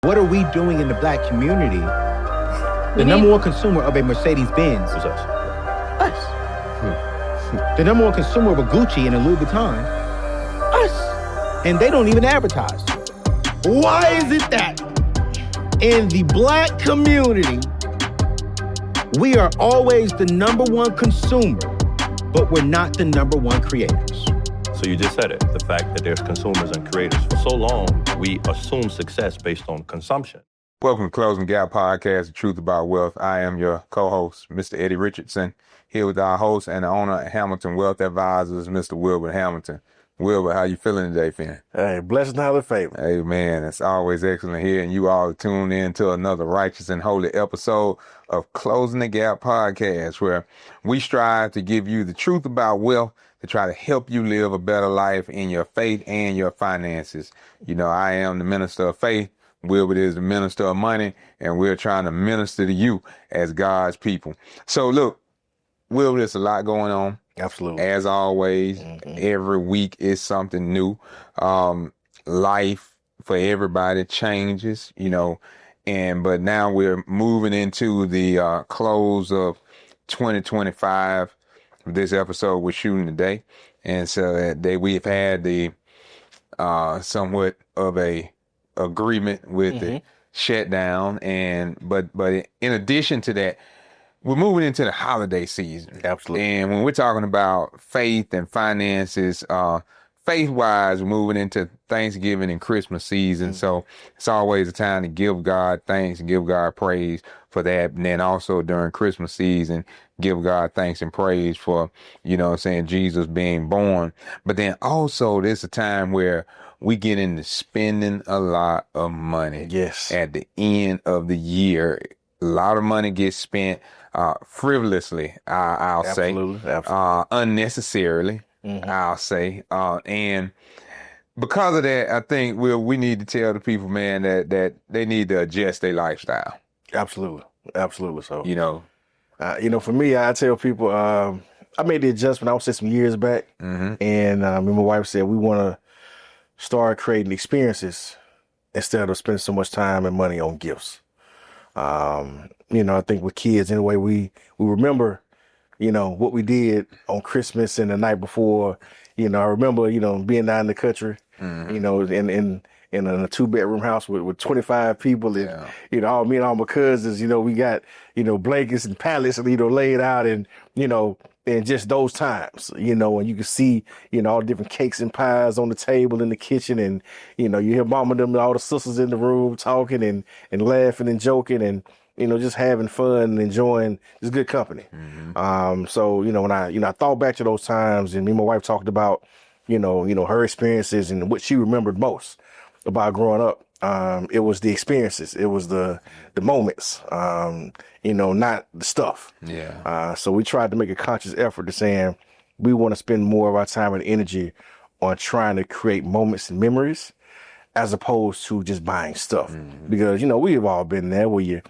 What are we doing in the black community? The number one consumer of a Mercedes-Benz Who's us? us. The number one consumer of a Gucci and a Louis Vuitton, us. And they don't even advertise. Why is it that in the black community, we are always the number one consumer, but we're not the number one creators? So you just said it, the fact that there's consumers and creators. For so long, we assume success based on consumption. Welcome to Closing Gap Podcast, The Truth About Wealth. I am your co-host, Mr. Eddie Richardson, here with our host and the owner of Hamilton Wealth Advisors, Mr. Wilbert Hamilton. Wilbert, how you feeling today, Finn? Hey, blessed and highly favored. Hey, man, it's always excellent here, and you all tune in to another righteous and holy episode of Closing the Gap Podcast, where we strive to give you the truth about wealth to try to help you live a better life in your faith and your finances. You know, I am the minister of faith. Wilbert is the minister of money, and we're trying to minister to you as God's people. So, look, Wilbert, there's a lot going on. Absolutely. As always, every week is something new. Life for everybody changes, you know, but now we're moving into the close of 2025. This episode we're shooting today, and so we've had the somewhat of a agreement with the shutdown, but in addition to that, we're moving into the holiday season. Absolutely. And when we're talking about faith and finances, faith-wise, we're moving into Thanksgiving and Christmas season. So it's always a time to give God thanks and give God praise for that. And then also during Christmas season, give God thanks and praise for, you know what I'm saying, Jesus being born. But then also there's a time where we get into spending a lot of money. Yes. At the end of the year, a lot of money gets spent frivolously, I'll say. Absolutely. Unnecessarily, I'll say. And because of that, I think we need to tell the people, man, that they need to adjust their lifestyle. Absolutely. So, You know. For me, I tell people, I made the adjustment, I would say some years back. And my wife said, we want to start creating experiences instead of spending so much time and money on gifts. I think with kids, anyway, we remember, what we did on Christmas and the night before. I remember, being down in the country, in a 2-bedroom house with 25 people. And, all me and all my cousins, we got, blankets and pallets, laid out and just those times, and you can see, all the different cakes and pies on the table in the kitchen. And, you hear mama and them, all the sisters in the room talking and laughing and joking and, just having fun and enjoying this good company. So, when I thought back to those times and me and my wife talked about, her experiences and what she remembered most about growing up, it was the experiences. It was the moments, not the stuff. Yeah. So we tried to make a conscious effort to saying we want to spend more of our time and energy on trying to create moments and memories as opposed to just buying stuff. Because, we've all been there where you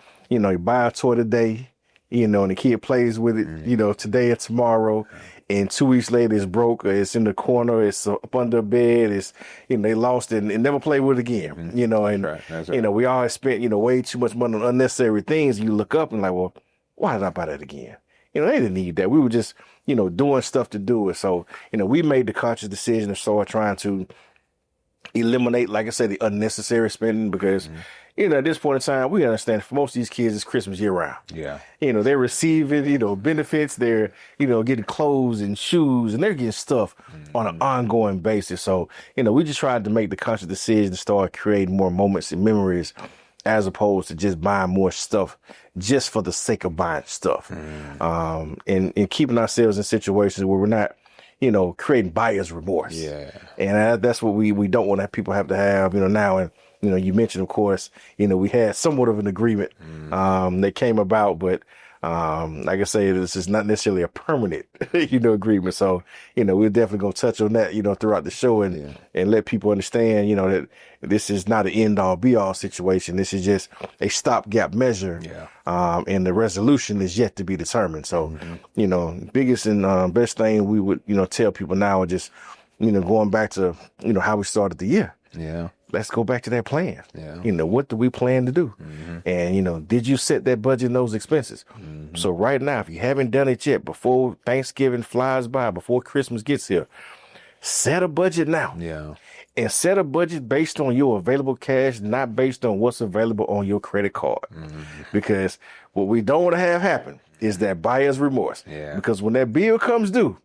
buy a toy today, and the kid plays with it, today or tomorrow. And 2 weeks later, it's broke, or it's in the corner, it's up under a bed, it's, they lost it and never played with it again, and, That's right. we all spent, way too much money on unnecessary things. You look up and like, well, why did I buy that again? They didn't need that. We were just, doing stuff to do it. So, we made the conscious decision to start trying to eliminate, like I said, the unnecessary spending because, at this point in time, we understand for most of these kids, it's Christmas year round. Yeah. They're receiving, benefits. They're, getting clothes and shoes and they're getting stuff on an ongoing basis. So, we just tried to make the conscious decision to start creating more moments and memories as opposed to just buying more stuff just for the sake of buying stuff. And keeping ourselves in situations where we're not, creating buyer's remorse. Yeah. And that's what we don't want people have to have, now. And, you mentioned, of course, we had somewhat of an agreement that came about, but like I say, this is not necessarily a permanent, agreement. So, we're definitely going to touch on that, throughout the show and let people understand, that this is not an end all be all situation. This is just a stopgap measure. Yeah. And the resolution is yet to be determined. So, biggest and best thing we would, tell people now is just, going back to, how we started the year. Yeah. let's go back to that plan. Yeah. You know, what do we plan to do? And, you know, did you set that budget and those expenses? So right now, if you haven't done it yet, before Thanksgiving flies by, before Christmas gets here, set a budget now. Yeah. And set a budget based on your available cash, not based on what's available on your credit card. Because what we don't want to have happen is that buyer's remorse. Yeah. Because when that bill comes due,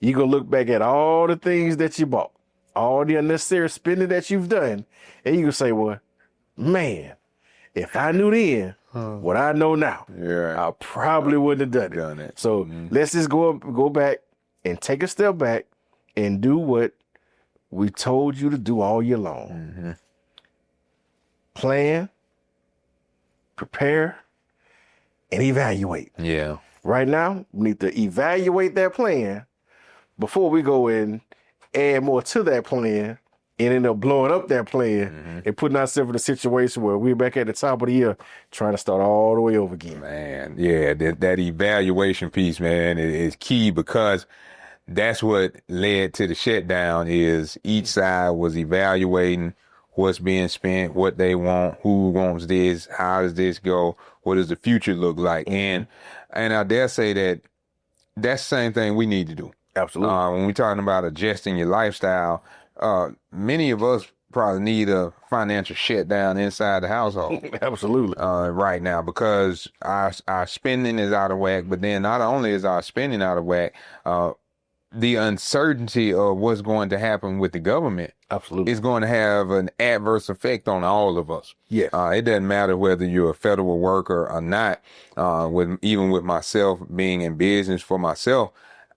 you're going to look back at all the things that you bought, all the unnecessary spending that you've done, and you can say, well, man, if I knew then what I know now, Yeah. I probably wouldn't have done it. So let's just go back and take a step back and do what we told you to do all year long. Plan, prepare, and evaluate. Yeah. Right now, we need to evaluate that plan before we go and add more to that plan and end up blowing up that plan and putting ourselves in a situation where we're back at the top of the year trying to start all the way over again. Man, yeah, that evaluation piece, man, is key, because that's what led to the shutdown. Is each side was evaluating what's being spent, what they want, who wants this, how does this go, what does the future look like, and I dare say that that's the same thing we need to do. Absolutely. When we're talking about adjusting your lifestyle, many of us probably need a financial shutdown inside the household. Absolutely. Right now, because our spending is out of whack, but then not only is our spending out of whack, the uncertainty of what's going to happen with the government Absolutely. is going to have an adverse effect on all of us. Yes. It doesn't matter whether you're a federal worker or not. Even with myself being in business for myself,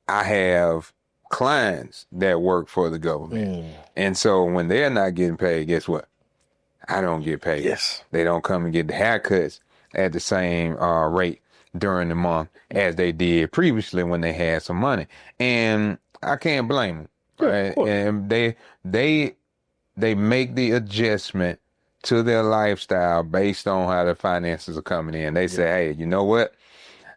I have clients that work for the government. And so when they're not getting paid, guess what? I don't get paid. Yes. They don't come and get the haircuts at the same rate during the month as they did previously when they had some money. And I can't blame them. Right? And they make the adjustment to their lifestyle based on how their finances are coming in. They say, hey, you know what?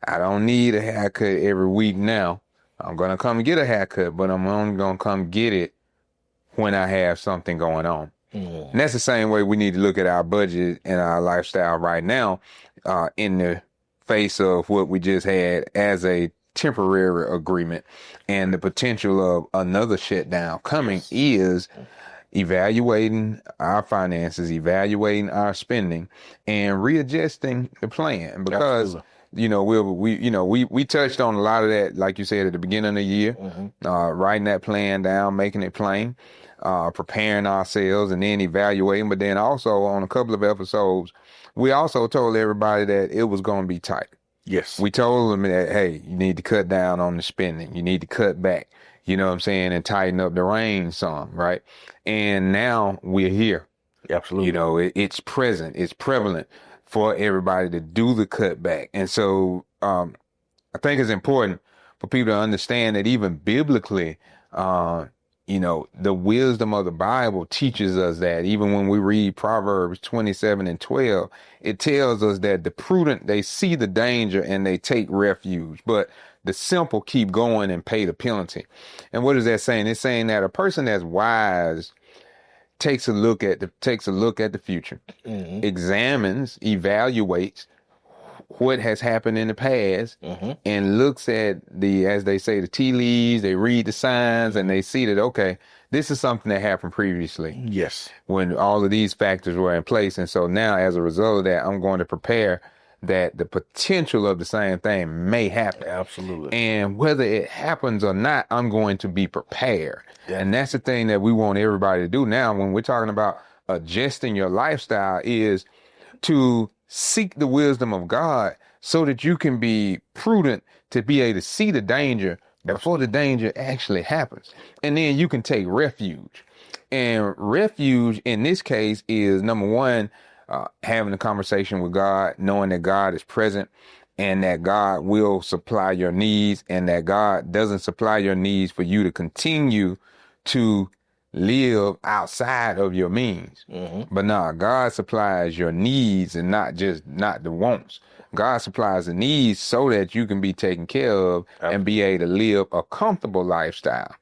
I don't need a haircut every week now. I'm going to come and get a haircut, but I'm only going to come get it when I have something going on. And that's the same way we need to look at our budget and our lifestyle right now, in the face of what we just had as a temporary agreement and the potential of another shutdown coming. Is evaluating our finances, evaluating our spending, and readjusting the plan. Because we touched on a lot of that, like you said, at the beginning of the year, writing that plan down, making it plain, preparing ourselves, and then evaluating. But then also on a couple of episodes, we also told everybody that it was going to be tight. Yes. We told them that, hey, you need to cut down on the spending. You need to cut back, you know what I'm saying, and tighten up the reins some, right? And now we're here. Absolutely. You know, it's present, it's prevalent for everybody to do the cutback. And so I think it's important for people to understand that even biblically, the wisdom of the Bible teaches us that. Even when we read Proverbs 27:12, it tells us that the prudent, they see the danger and they take refuge, but the simple keep going and pay the penalty. And what is that saying? It's saying that a person that's wise takes a look at the future, examines, evaluates what has happened in the past, and looks at as they say, the tea leaves. They read the signs, and they see that, okay, this is something that happened previously. Yes. When all of these factors were in place. And so now, as a result of that, I'm going to prepare that the potential of the same thing may happen. Absolutely. And whether it happens or not, I'm going to be prepared. Yeah. And that's the thing that we want everybody to do now when we're talking about adjusting your lifestyle, is to seek the wisdom of God so that you can be prudent to be able to see the danger before the danger actually happens. And then you can take refuge. And refuge in this case is, number one, having a conversation with God, knowing that God is present and that God will supply your needs, and that God doesn't supply your needs for you to continue to live outside of your means. But God supplies your needs, and not the wants. God supplies the needs so that you can be taken care of and be able to live a comfortable lifestyle.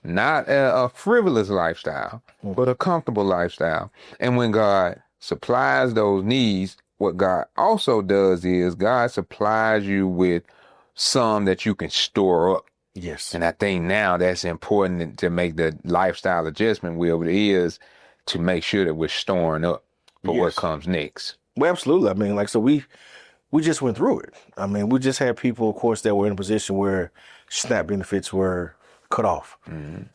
not a frivolous lifestyle, but a comfortable lifestyle. And when God supplies those needs, what God also does is God supplies you with some that you can store up. Yes. And I think now that's important to make the lifestyle adjustment, Will, is to make sure that we're storing up for what Yes. comes next. Well, absolutely. I mean, like, so we just went through it. I mean, we just had people, of course, that were in a position where SNAP benefits were cut off.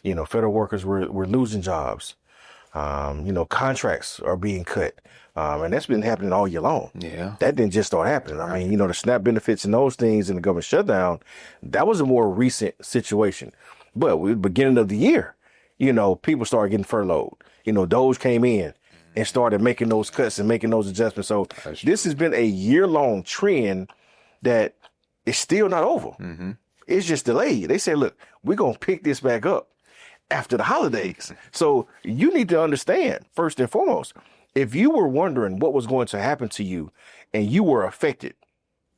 You know, federal workers were losing jobs. You know, contracts are being cut. And that's been happening all year long. Yeah. That didn't just start happening. I mean, you know, the SNAP benefits and those things and the government shutdown, that was a more recent situation. But with the beginning of the year, you know, people started getting furloughed. You know, Doge came in and started making those cuts and making those adjustments. So this has been a year-long trend that is still not over. It's just delayed. They said, look, we're going to pick this back up after the holidays. So you need to understand, first and foremost, if you were wondering what was going to happen to you and you were affected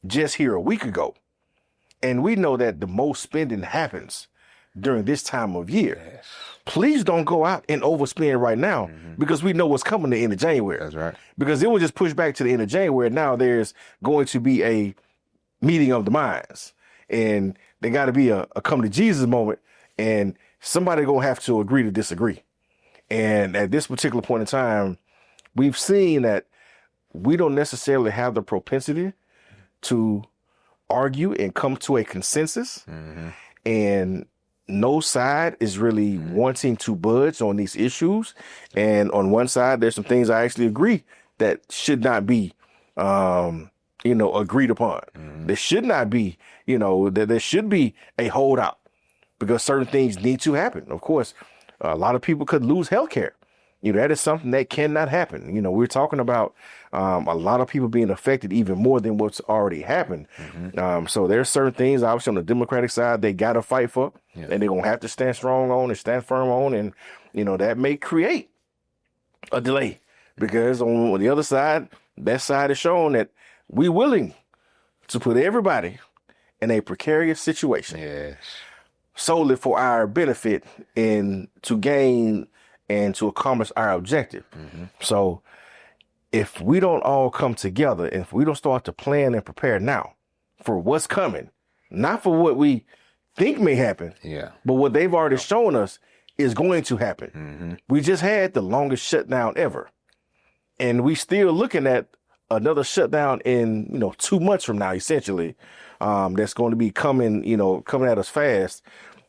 just here a week ago, and we know that the most spending happens during this time of year, please don't go out and overspend right now because we know what's coming the end of January. That's right. Because it will just push back to the end of January. Now there's going to be a meeting of the minds, and there got to be a come to Jesus moment, and somebody gonna have to agree to disagree. And at this particular point in time, we've seen that we don't necessarily have the propensity to argue and come to a consensus. And no side is really wanting to budge on these issues. And on one side, there's some things I actually agree that should not be, you know, agreed upon. There should not be, you know, there should be a holdout because certain things need to happen. Of course, a lot of people could lose health care. You know, that is something that cannot happen. You know, we're talking about a lot of people being affected even more than what's already happened. So there's certain things, obviously, on the Democratic side, they got to fight for, and they're going to have to stand strong on and stand firm on. And, you know, that may create a delay because on the other side, that side is showing that we're willing to put everybody in a precarious situation. Yes. Solely for our benefit and to gain and to accomplish our objective. So if we don't all come together, and if we don't start to plan and prepare now for what's coming, not for what we think may happen, but what they've already shown us is going to happen. We just had the longest shutdown ever. And we still looking at another shutdown in, you know, 2 months from now, essentially, that's going to be coming, you know, coming at us fast.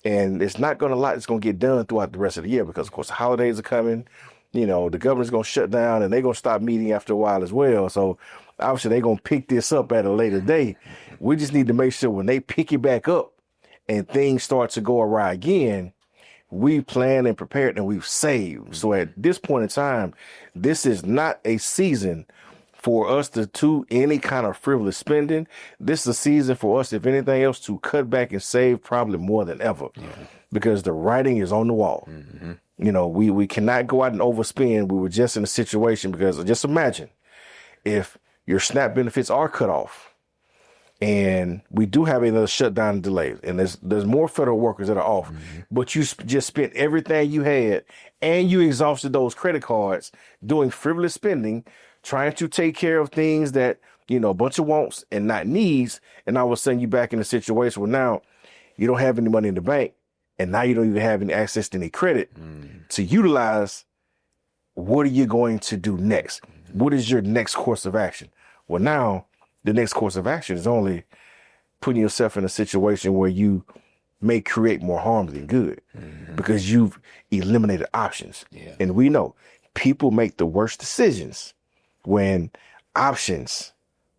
And it's not going to lot. It's going to get done throughout the rest of the year because, of course, the holidays are coming. You know, the government's going to shut down and they're going to stop meeting after a while as well. So obviously they're going to pick this up at a later date. We just need to make sure when they pick it back up and things start to go awry again, we plan and prepared and we've saved. So at this point in time, this is not a season for us to do any kind of frivolous spending. This is a season for us, if anything else, to cut back and save probably more than ever because the writing is on the wall. You know, we cannot go out and overspend. We were just in a situation because just imagine if your SNAP benefits are cut off and we do have another shutdown and delay and there's more federal workers that are off, but you just spent everything you had and you exhausted those credit cards doing frivolous spending, trying to take care of things that, you know, a bunch of wants and not needs. And all of a sudden you're back in a situation where now you don't have any money in the bank and now you don't even have any access to any credit to utilize. What are you going to do next? What is your next course of action? Well, now the next course of action is only putting yourself in a situation where you may create more harm than good because you've eliminated options. And we know people make the worst decisions when options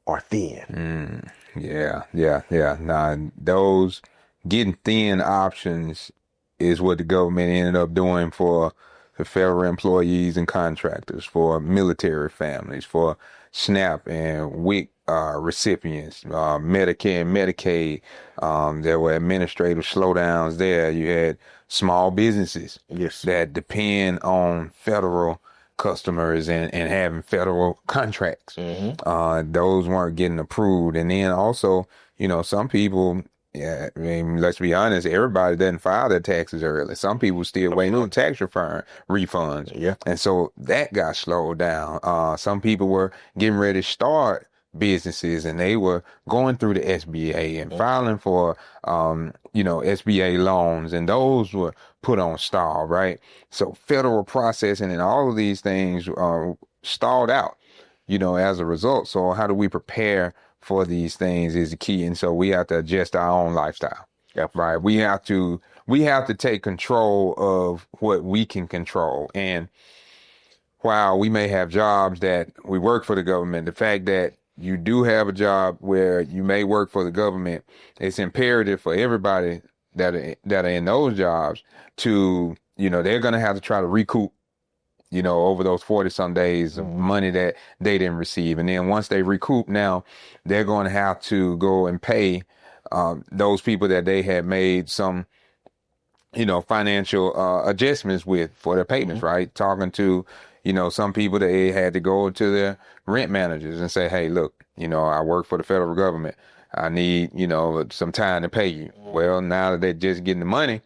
are thin. Yeah. Now, those getting thin options is what the government ended up doing for the federal employees and contractors, for military families, for SNAP and WIC recipients, Medicare and Medicaid. There were administrative slowdowns there. You had small businesses that depend on federal customers and having federal contracts. Those weren't getting approved. And then also, you know, some people Yeah, I mean, let's be honest, everybody doesn't file their taxes early. Some people still waiting on tax refunds. Yeah. And so that got slowed down. Some people were getting ready to start businesses and they were going through the SBA and filing for, SBA loans, and those were put on stall, right? So federal processing and all of these things stalled out, as a result. So how do we prepare for these things is the key. And so we have to adjust our own lifestyle. Yep. Right. We have to take control of what we can control. And while we may have jobs that we work for the government, the fact that you do have a job where you may work for the government, it's imperative for everybody that are in those jobs to, they're going to have to try to recoup, over those 40 some days of money that they didn't receive. And then once they recoup, now they're going to have to go and pay those people that they had made some, financial adjustments with for their payments, right? Talking to, some people, they had to go to their rent managers and say, hey, look, I work for the federal government. I need, some time to pay you. Well, now that they're just getting the money,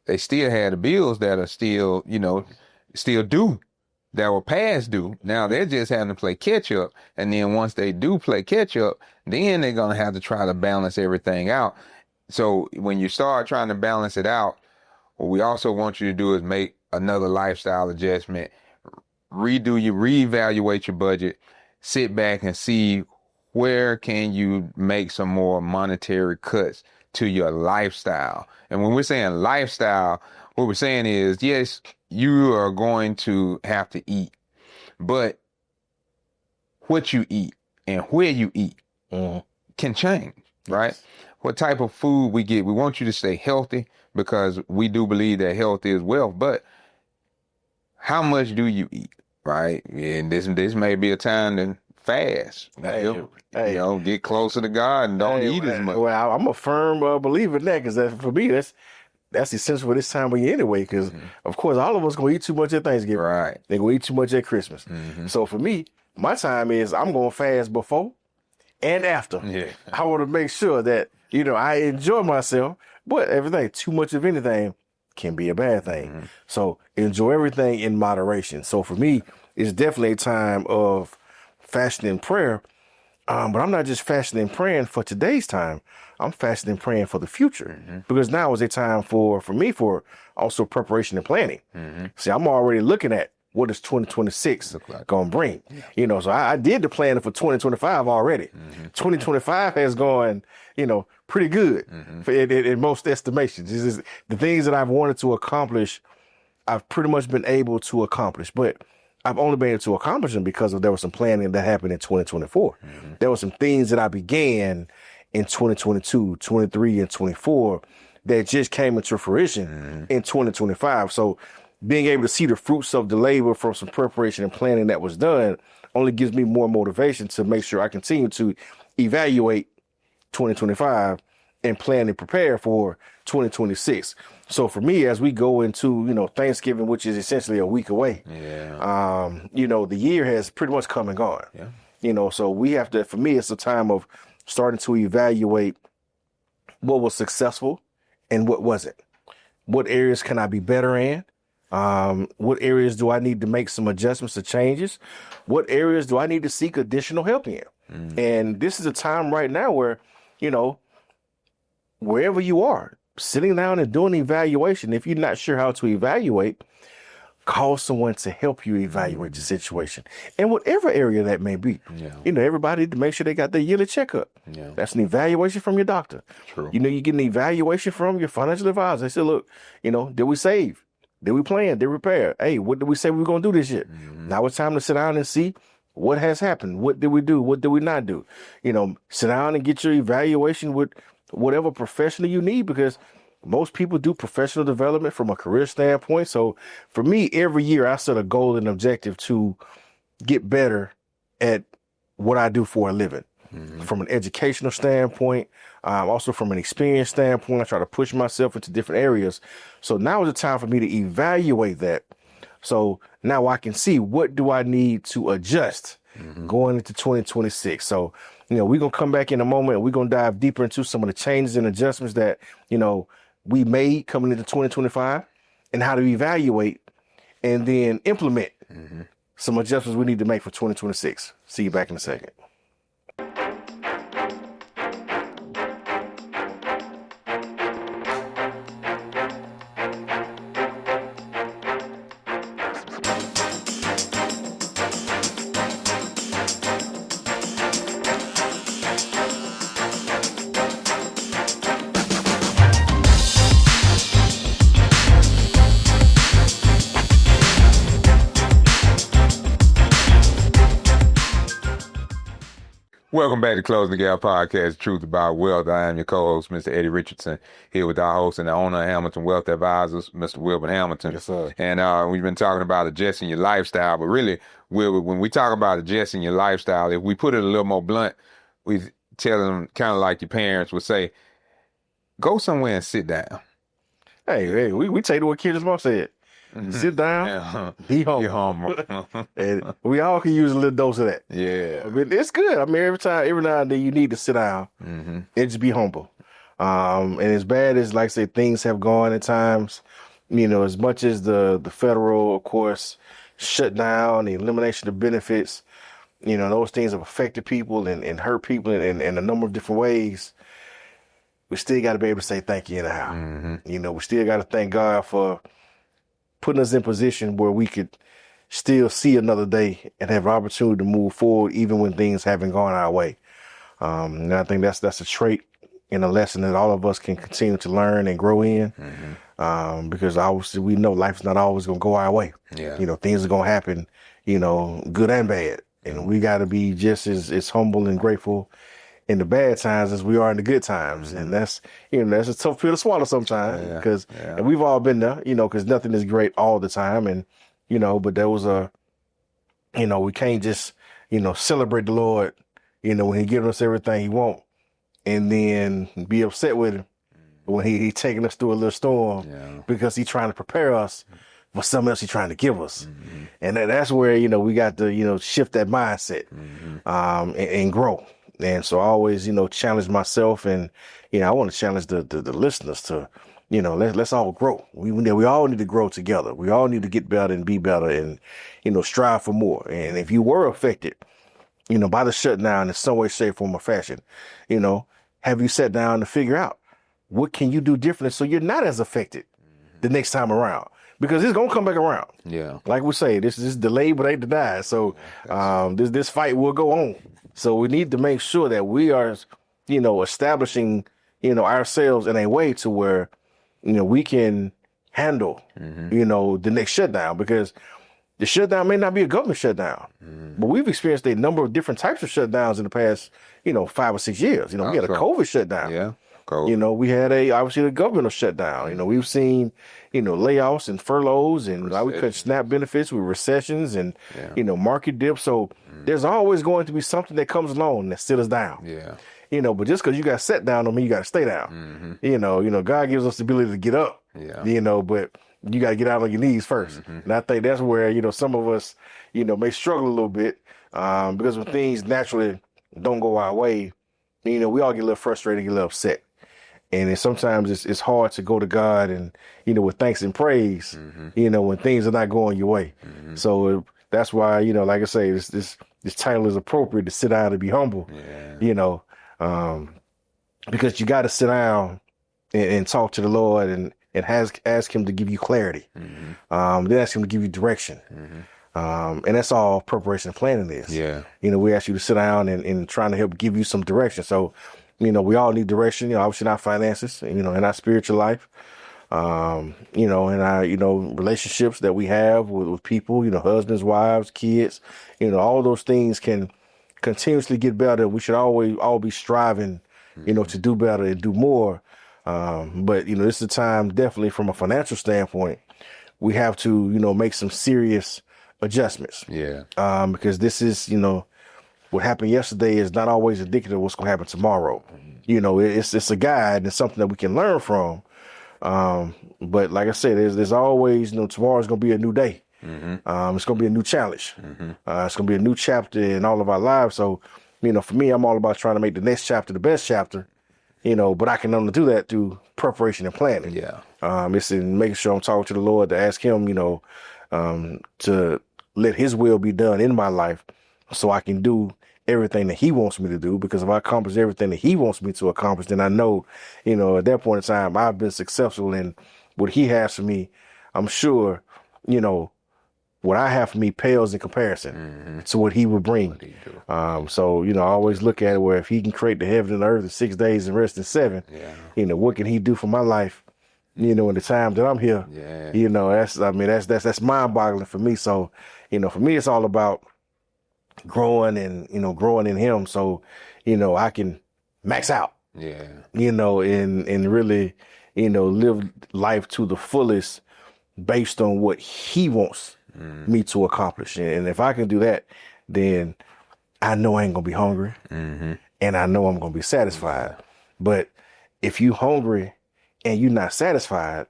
they still had the bills that are still, still due, that were past due. Now they're just having to play catch up. And then once they do play catch up, then they're going to have to try to balance everything out. So when you start trying to balance it out, what we also want you to do is make another lifestyle adjustment, reevaluate your budget, sit back and see where can you make some more monetary cuts to your lifestyle. And when we're saying lifestyle, what we're saying is, yes, you are going to have to eat, but what you eat and where you eat can change, right? Yes. What type of food we get, we want you to stay healthy because we do believe that health is wealth, but how much do you eat, right? And this may be a time to fast, get closer to God and don't eat as much. Well, I'm a firm believer in that because for me, that's essential for this time of year anyway, because of course all of us gonna eat too much at Thanksgiving. Right. They're gonna eat too much at Christmas. So for me, my time is I'm gonna fast before and after. Yeah. I want to make sure that, I enjoy myself, but everything, too much of anything can be a bad thing. So enjoy everything in moderation. So for me, it's definitely a time of fasting and prayer. But I'm not just fasting and praying for today's time. I'm fasting and praying for the future because now is a time for me for also preparation and planning. See, I'm already looking at what is 2026 going to bring, so I did the planning for 2025 already. 2025 has gone, pretty good in most estimations. This is the things that I've wanted to accomplish. I've pretty much been able to accomplish, but I've only been able to accomplish them because there was some planning that happened in 2024. There were some things that I began in 2022, 23, and 24 that just came into fruition in 2025. So being able to see the fruits of the labor from some preparation and planning that was done only gives me more motivation to make sure I continue to evaluate 2025 and plan and prepare for 2026. So for me, as we go into, Thanksgiving, which is essentially a week away, the year has pretty much come and gone. Yeah. So we have to, for me, it's a time of starting to evaluate what was successful and what wasn't. What areas can I be better in? What areas do I need to make some adjustments or changes? What areas do I need to seek additional help in? And this is a time right now where, wherever you are, sitting down and doing evaluation, if you're not sure how to evaluate, call someone to help you evaluate the situation in whatever area that may be. Everybody to make sure they got their yearly checkup. That's an evaluation from your doctor. True. You get an evaluation from your financial advisor. They say, look, did we save? Did we plan? Did we repair? Hey, what did we say we were going to do this year? Now it's time to sit down and see what has happened. What did we do? What did we not do? Sit down and get your evaluation with whatever professional you need, because most people do professional development from a career standpoint. So for me, every year I set a goal and objective to get better at what I do for a living. From an educational standpoint, also from an experience standpoint, I try to push myself into different areas. So now is the time for me to evaluate that So now I can see what do I need to adjust going into 2026. So, we're going to come back in a moment and we're going to dive deeper into some of the changes and adjustments that, we made coming into 2025 and how to evaluate and then implement some adjustments we need to make for 2026. See you back in a second. Welcome back to Closing the Gap Podcast, Truth About Wealth. I am your co-host, Mr. Eddie Richardson, here with our host and the owner of Hamilton Wealth Advisors, Mr. Wilbur Hamilton. Yes, sir. And we've been talking about adjusting your lifestyle, but really, Wilbur, when we talk about adjusting your lifestyle, if we put it a little more blunt, we tell them kind of like your parents would say, go somewhere and sit down. Hey, we take what Kendrick Lamar said. Sit down, Yeah. be humble. Be humble. And we all can use a little dose of that. Yeah. I mean, it's good. I mean, every now and then you need to sit down and just be humble. And as bad as, like I said, things have gone at times, as much as the federal, of course, shutdown, the elimination of benefits, those things have affected people and hurt people in a number of different ways. We still got to be able to say thank you anyhow. We still got to thank God for putting us in position where we could still see another day and have an opportunity to move forward even when things haven't gone our way. And I think that's a trait and a lesson that all of us can continue to learn and grow in. Because obviously we know life is not always going to go our way. Yeah. Things are going to happen, good and bad. And we got to be just as humble and grateful in the bad times as we are in the good times. And that's a tough pill to swallow sometimes because and we've all been there, because nothing is great all the time. And, but there was we can't just, celebrate the Lord, when he gives us everything he wants and then be upset with him when he taking us through a little storm because he's trying to prepare us for something else he's trying to give us. And that's where, we got to, shift that mindset and grow. And so I always, challenge myself and, I want to challenge the listeners to, let's all grow. We all need to grow together. We all need to get better and be better and, strive for more. And if you were affected, by the shutdown in some way, shape, form, or fashion, have you sat down to figure out what can you do differently so you're not as affected the next time around? Because it's going to come back around. Yeah. Like we say, this is delayed but ain't denied. So this fight will go on. So we need to make sure that we are, establishing, ourselves in a way to where, we can handle, the next shutdown, because the shutdown may not be a government shutdown, but we've experienced a number of different types of shutdowns in the past, 5 or 6 years. We had a COVID shutdown. Yeah. COVID. We had obviously the governmental shutdown. We've seen, layoffs and furloughs and we cut SNAP benefits with recessions and, market dips. So there's always going to be something that comes along that sit us down. Yeah. But just because you got set down don't mean you got to stay down. God gives us the ability to get up. Yeah. But you got to get out on your knees first. And I think that's where, some of us, may struggle a little bit because when things naturally don't go our way, we all get a little frustrated, get a little upset. And sometimes it's hard to go to God and, with thanks and praise, when things are not going your way. So that's why, like I say, this title is appropriate to sit down and be humble, because you got to sit down and talk to the Lord and ask him to give you clarity. Then ask him to give you direction. And that's all preparation and planning is. Yeah. We ask you to sit down and trying to help give you some direction. So, we all need direction, obviously in our finances, in our spiritual life, in our, relationships that we have with people, husbands, wives, kids, all those things can continuously get better. We should always all be striving, to do better and do more. But, this is a time definitely from a financial standpoint, we have to, make some serious adjustments. Yeah. Because this is, what happened yesterday is not always indicative of what's going to happen tomorrow. It's a guide and it's something that we can learn from. But like I said, there's always, tomorrow's going to be a new day. It's going to be a new challenge. It's going to be a new chapter in all of our lives. So, for me, I'm all about trying to make the next chapter the best chapter, but I can only do that through preparation and planning. Yeah. It's in making sure I'm talking to the Lord to ask him, to let his will be done in my life so I can do everything that he wants me to do, because if I accomplish everything that he wants me to accomplish, then I know, at that point in time, I've been successful in what he has for me. I'm sure, what I have for me pales in comparison to what he would bring. So, I always look at it where if he can create the heaven and the earth in 6 days and rest in 7, what can he do for my life, in the time that I'm here? That's mind boggling for me. So, for me, it's all about growing and, growing in him. So, I can max out, and really, live life to the fullest based on what he wants me to accomplish. And if I can do that, then I know I ain't gonna be hungry, and I know I'm gonna be satisfied. But if you hungry and you're not satisfied,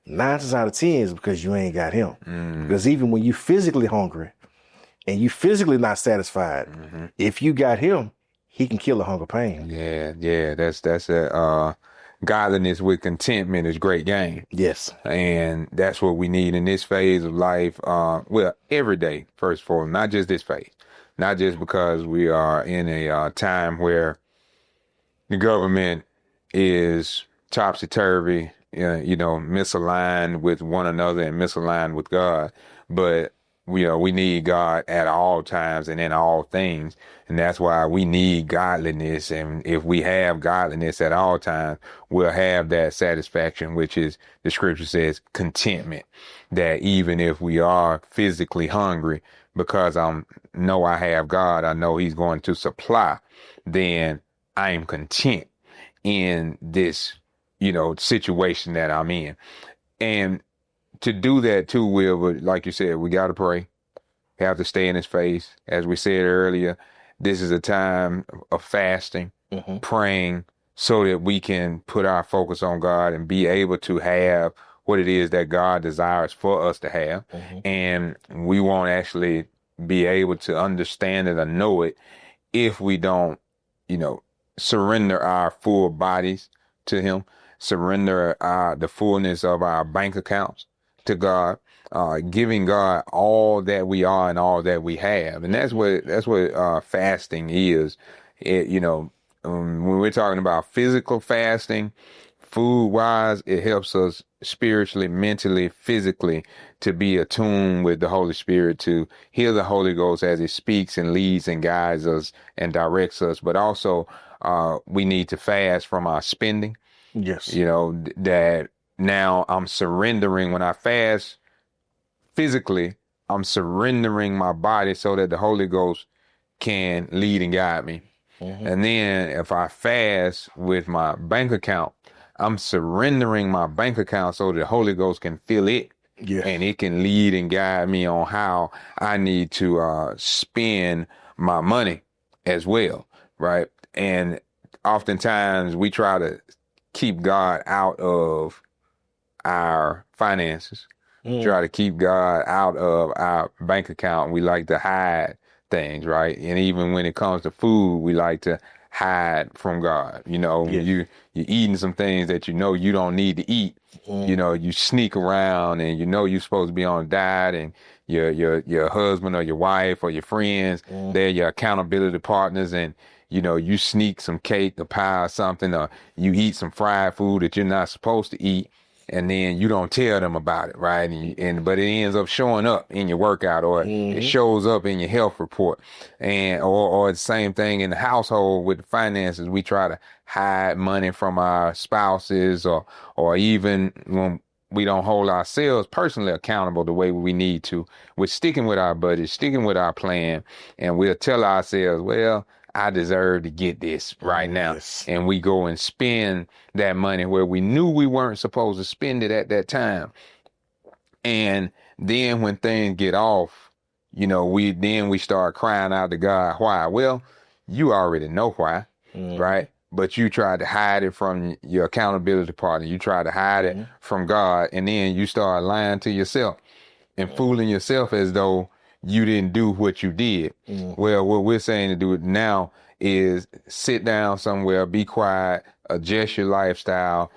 9 times out of 10 is because you ain't got him. Because even when you physically hungry and you physically not satisfied, if you got him, he can kill a hunger pain. Yeah. That's a godliness with contentment is great game. Yes. And that's what we need in this phase of life. Every day, first of all, not just this phase, not just because we are in a time where the government is topsy-turvy, misaligned with one another and misaligned with God. But, we need God at all times and in all things. And that's why we need godliness. And if we have godliness at all times, we'll have that satisfaction, which is, the scripture says, contentment. That even if we are physically hungry, because I know I have God, I know he's going to supply, then I am content in this, situation that I'm in. And to do that too, Will, like you said, we got to pray, have to stay in his face. As we said earlier, this is a time of fasting, praying, so that we can put our focus on God and be able to have what it is that God desires for us to have. And we won't actually be able to understand it or know it if we don't, surrender our full bodies to him, surrender the fullness of our bank accounts to God, giving God all that we are and all that we have. And that's what fasting is. When we're talking about physical fasting, food wise, it helps us spiritually, mentally, physically to be attuned with the Holy Spirit, to hear the Holy Ghost as he speaks and leads and guides us and directs us. But also, we need to fast from our spending. Yes. That now I'm surrendering. When I fast physically, I'm surrendering my body so that the Holy Ghost can lead and guide me. And then if I fast with my bank account, I'm surrendering my bank account so the Holy Ghost can fill it. Yeah. And it can lead and guide me on how I need to spend my money as well, right? And oftentimes we try to keep God out of our finances, try to keep God out of our bank account. We like to hide things, right? And even when it comes to food, we like to hide from God. You're eating some things that you don't need to eat. You sneak around and you're supposed to be on a diet, and your husband or your wife or your friends, they're your accountability partners, and you sneak some cake or pie or something, or you eat some fried food that you're not supposed to eat, and then you don't tell them about it, right? But it ends up showing up in your workout, or it shows up in your health report, or the same thing in the household with the finances. We try to hide money from our spouses, or even when we don't hold ourselves personally accountable the way we need to. We're sticking with our budget, sticking with our plan, and we'll tell ourselves, well, I deserve to get this right now. Yes. And we go and spend that money where we knew we weren't supposed to spend it at that time. And then when things get off, we start crying out to God, why? Well, you already know why, right? But you tried to hide it from your accountability partner. You tried to hide it from God, and then you start lying to yourself. and fooling yourself as though you didn't do what you did. Well, what we're saying to do it now is sit down somewhere, be quiet, adjust your lifestyle,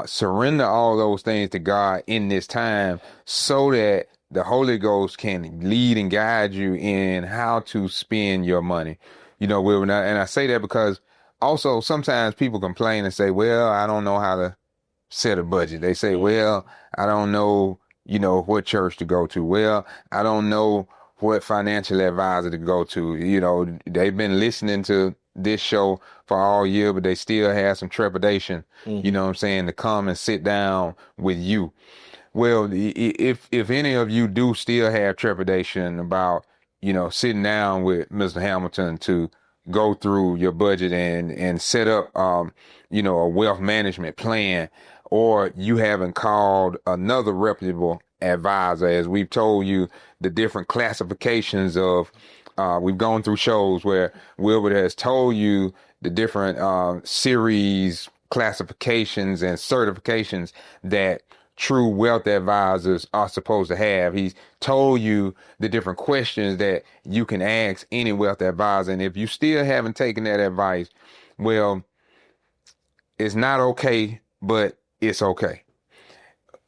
surrender all those things to God in this time so that the Holy Ghost can lead and guide you in how to spend your money. You know, and I say that because also sometimes people complain and say, well, I don't know how to set a budget. They say, well, I don't know, you know, what church to go to. Well, I don't know what financial advisor to go to. You know, they've been listening to this show for all year, but they still have some trepidation, you know what I'm saying, to come and sit down with you. Well, if any of you do still have trepidation about, you know, sitting down with Mr. Hamilton to go through your budget and set up, you know, a wealth management plan, or you haven't called another reputable advisor, as we've told you the different classifications of, we've gone through shows where Wilbert has told you the different series, classifications, and certifications that true wealth advisors are supposed to have. He's told you the different questions that you can ask any wealth advisor. And if you still haven't taken that advice, well, it's not okay, but it's okay.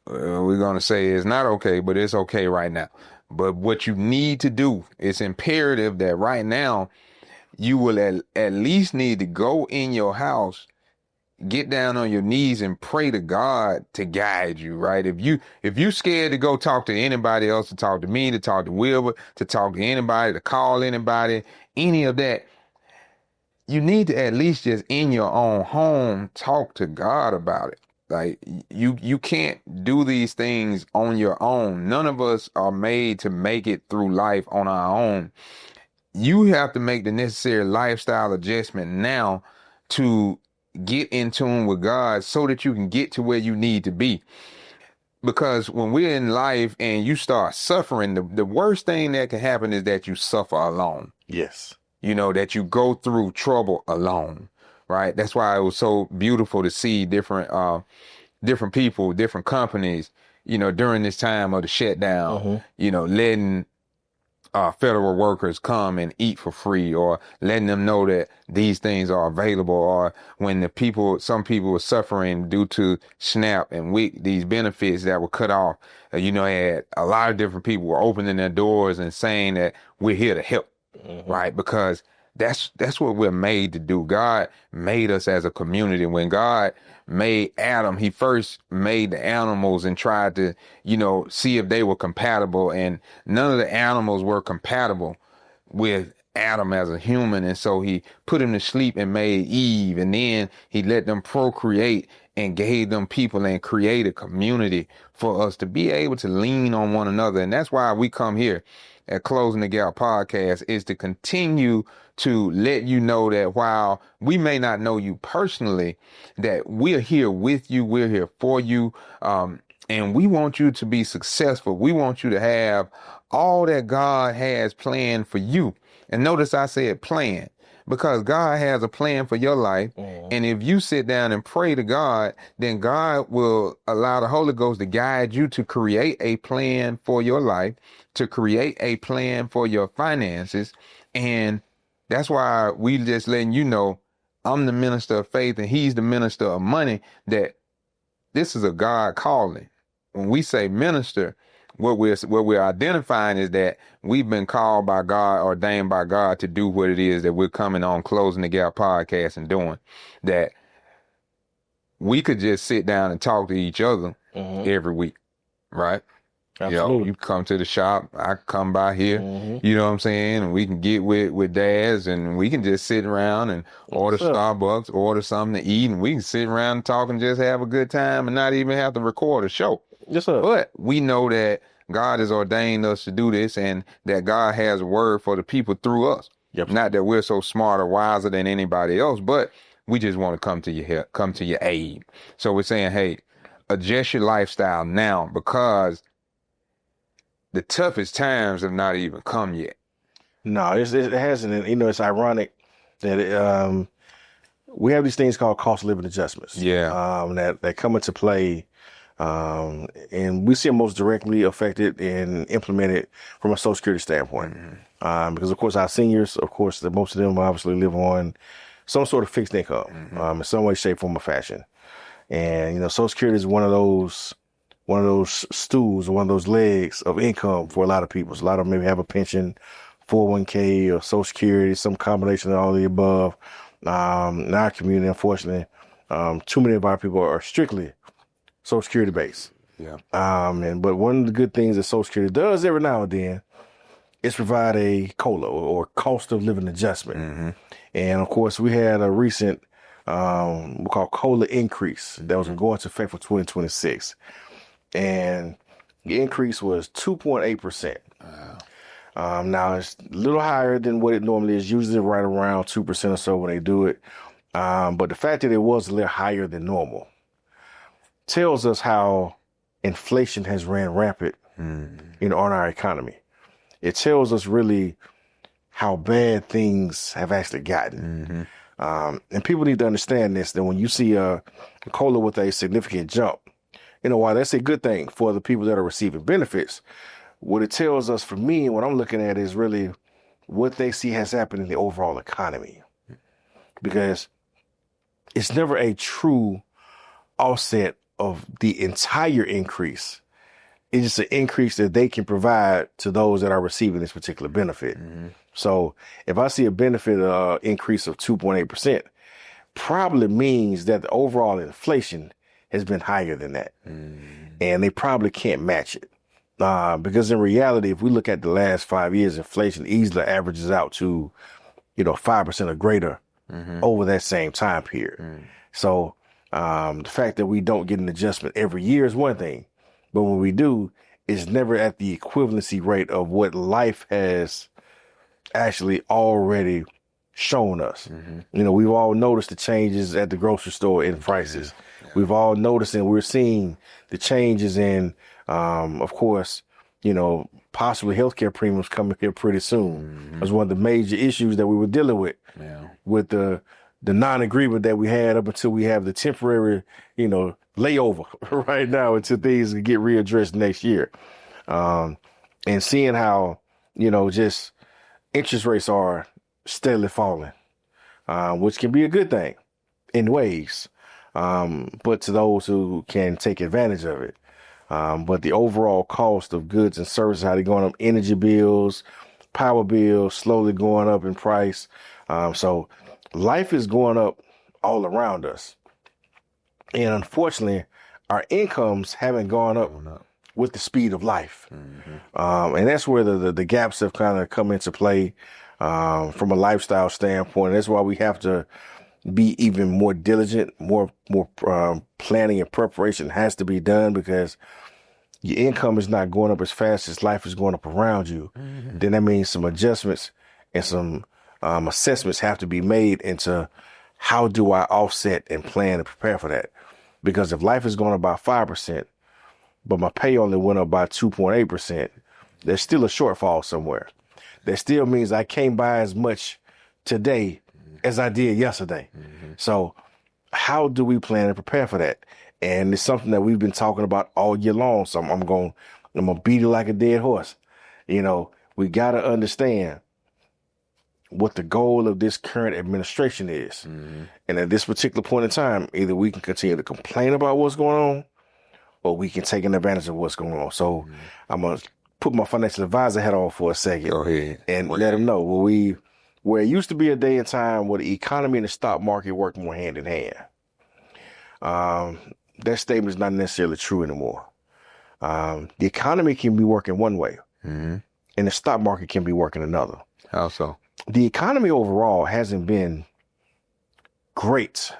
We're going to say it's not okay, but it's okay right now. But what you need to do, it's imperative that right now you will at least need to go in your house, get down on your knees and pray to God to guide you, right? If you scared to go talk to anybody else, to talk to me, to talk to Wilbur, to talk to anybody, to call anybody, any of that, you need to at least just in your own home talk to God about it. Like you can't do these things on your own. None of us are made to make it through life on our own. You have to make the necessary lifestyle adjustment now to get in tune with God so that you can get to where you need to be. Because when we're in life and you start suffering, the worst thing that can happen is that you suffer alone. Yes. You know, that you go through trouble alone, right? That's why it was so beautiful to see different people, different companies, you know, during this time of the shutdown, you know, letting federal workers come and eat for free, or letting them know that these things are available, or when some people were suffering due to SNAP and WIC, these benefits that were cut off, you know, had a lot of different people were opening their doors and saying that we're here to help, right? Because that's what we're made to do. God made us as a community. When God made Adam, he first made the animals and tried to, you know, see if they were compatible. And none of the animals were compatible with Adam as a human. And so he put him to sleep and made Eve. And then he let them procreate and gave them people and create a community for us to be able to lean on one another. And that's why we come here at Closing the Gap Podcast, is to continue to let you know that while we may not know you personally, that we're here with you, we're here for you, and we want you to be successful. We want you to have all that God has planned for you. And notice I said plan, because God has a plan for your life. And if you sit down and pray to God, then God will allow the Holy Ghost to guide you to create a plan for your life, to create a plan for your finances. And that's why we just letting you know, I'm the minister of faith and he's the minister of money, that this is a God calling. When we say minister, what we're identifying is that we've been called by God, ordained by God to do what it is that we're coming on Closing the Gap Podcast and doing. That we could just sit down and talk to each other every week, right? Absolutely. You know, you come to the shop, I come by here, you know what I'm saying? And we can get with Daz and we can just sit around and order Starbucks, order something to eat, and we can sit around and talk and just have a good time and not even have to record a show. Yes, sir. But we know that God has ordained us to do this, and that God has a word for the people through us. Yep. Not that we're so smart or wiser than anybody else, but we just want to come to your help, come to your aid. So we're saying, hey, adjust your lifestyle now, because the toughest times have not even come yet. No, it hasn't. And, you know, it's ironic that we have these things called cost of living adjustments. Yeah. That come into play And we see them most directly affected and implemented from a Social Security standpoint. Because, of course, our seniors, of course, most of them obviously live on some sort of fixed income in some way, shape, form, or fashion. And, Social Security is one of those stools, one of those legs of income for a lot of people. So a lot of them maybe have a pension, 401k, or Social Security, some combination of all of the above. In our community, unfortunately, too many of our people are strictly Social Security based. Yeah. But one of the good things that Social Security does every now and then is provide a COLA or cost of living adjustment. And of course, we had a recent we call COLA increase that was going to effect for 2026, and the increase was 2.8%. Now it's a little higher than what it normally is. Usually right around 2% or so when they do it. But the fact that it was a little higher than normal tells us how inflation has ran rampant, on our economy. It tells us really how bad things have actually gotten. And people need to understand this, that when you see a COLA with a significant jump, while that's a good thing for the people that are receiving benefits, what it tells us, for me, what I'm looking at is really what they see has happened in the overall economy. Because it's never a true offset of the entire increase. It's just an increase that they can provide to those that are receiving this particular benefit. So if I see a benefit increase of 2.8%, probably means that the overall inflation has been higher than that. And they probably can't match it. Because in reality, if we look at the last 5 years, inflation easily averages out to, 5% or greater over that same time period. So the fact that we don't get an adjustment every year is one thing. But when we do, it's never at the equivalency rate of what life has actually already shown us. We've all noticed the changes at the grocery store in prices. We've all noticed, and we're seeing the changes in, of course, possibly healthcare premiums coming here pretty soon. That's one of the major issues that we were dealing with the non-agreement that we had up until we have the temporary, layover right now until things can get readdressed next year. And seeing how, just interest rates are steadily falling, which can be a good thing in ways, but to those who can take advantage of it. But the overall cost of goods and services, how they're going up, energy bills, power bills, slowly going up in price. So life is going up all around us. And unfortunately, our incomes haven't gone up with the speed of life. And that's where the gaps have kind of come into play from a lifestyle standpoint. That's why we have to be even more diligent, more planning and preparation has to be done, because your income is not going up as fast as life is going up around you. Then that means some adjustments and some assessments have to be made into how do I offset and plan and prepare for that? Because if life is going up by 5%, but my pay only went up by 2.8%, there's still a shortfall somewhere. That still means I can't buy as much today as I did yesterday. So how do we plan and prepare for that? And it's something that we've been talking about all year long. So I'm going to beat it like a dead horse. We got to understand what the goal of this current administration is. And at this particular point in time, either we can continue to complain about what's going on, or we can take an advantage of what's going on. So I'm going to put my financial advisor hat on for a second. Go ahead. And let them know where it used to be a day and time where the economy and the stock market work more hand in hand. That statement is not necessarily true anymore. The economy can be working one way, and the stock market can be working another. How so? The economy overall hasn't been great.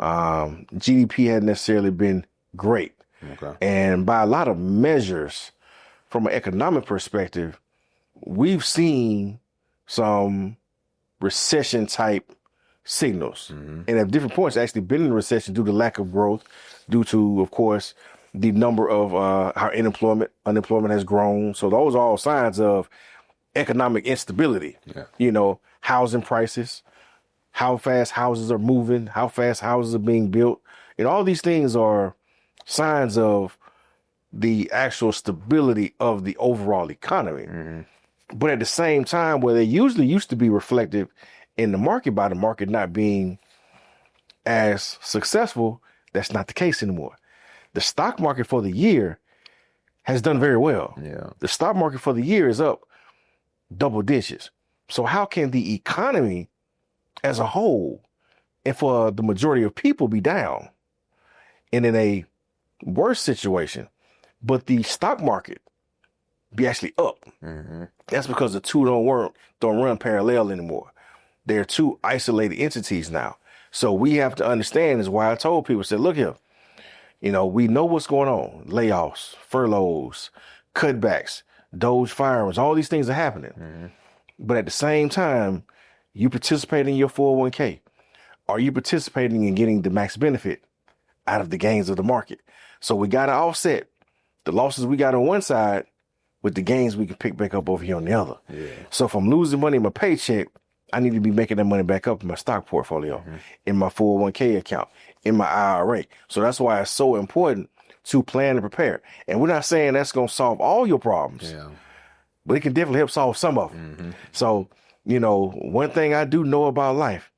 GDP hasn't necessarily been great. Okay. And by a lot of measures, from an economic perspective, we've seen some recession type signals. And at different points, actually been in recession due to lack of growth, due to, of course, the number of our unemployment has grown. So those are all signs of economic instability. Housing prices, how fast houses are moving, how fast houses are being built. And all these things are signs of the actual stability of the overall economy. But at the same time, where they usually used to be reflective in the market by the market not being as successful, that's not the case anymore. The stock market for the year has done very well. Yeah. The stock market for the year is up double digits. So how can the economy as a whole and for the majority of people be down and in a worse situation, but the stock market be actually up? That's because the two don't run parallel anymore. They're two isolated entities now. So we have to understand is why I told people, said, look here, you know, we know what's going on. Layoffs, furloughs, cutbacks, Doge firings, all these things are happening. But at the same time, you participate in your 401k. Are you participating in getting the max benefit out of the gains of the market? So we got to offset the losses we got on one side with the gains we can pick back up over here on the other. So if I'm losing money in my paycheck, I need to be making that money back up in my stock portfolio, in my 401k account, in my IRA. So that's why it's so important to plan and prepare. And we're not saying that's going to solve all your problems, but it can definitely help solve some of them. So, you know, one thing I do know about life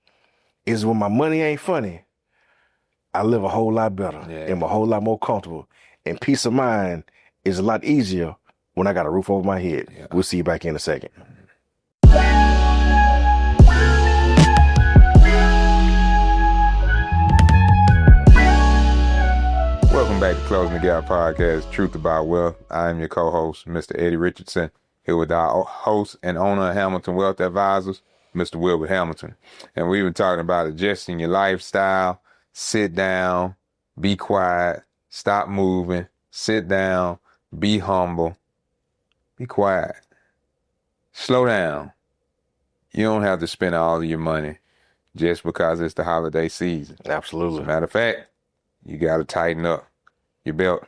is when my money ain't funny, I live a whole lot better and I'm a whole lot more comfortable. And peace of mind is a lot easier when I got a roof over my head. We'll see you back in a second. Welcome back to Closing the Gap Podcast, Truth About Wealth. I am your co-host, Mr. Eddie Richardson, here with our host and owner of Hamilton Wealth Advisors, Mr. Wilbert Hamilton. And we've been talking about adjusting your lifestyle, sit down, be quiet, stop moving, sit down, be humble, be quiet, slow down. You don't have to spend all of your money just because it's the holiday season. Absolutely. As a matter of fact, you got to tighten up your belt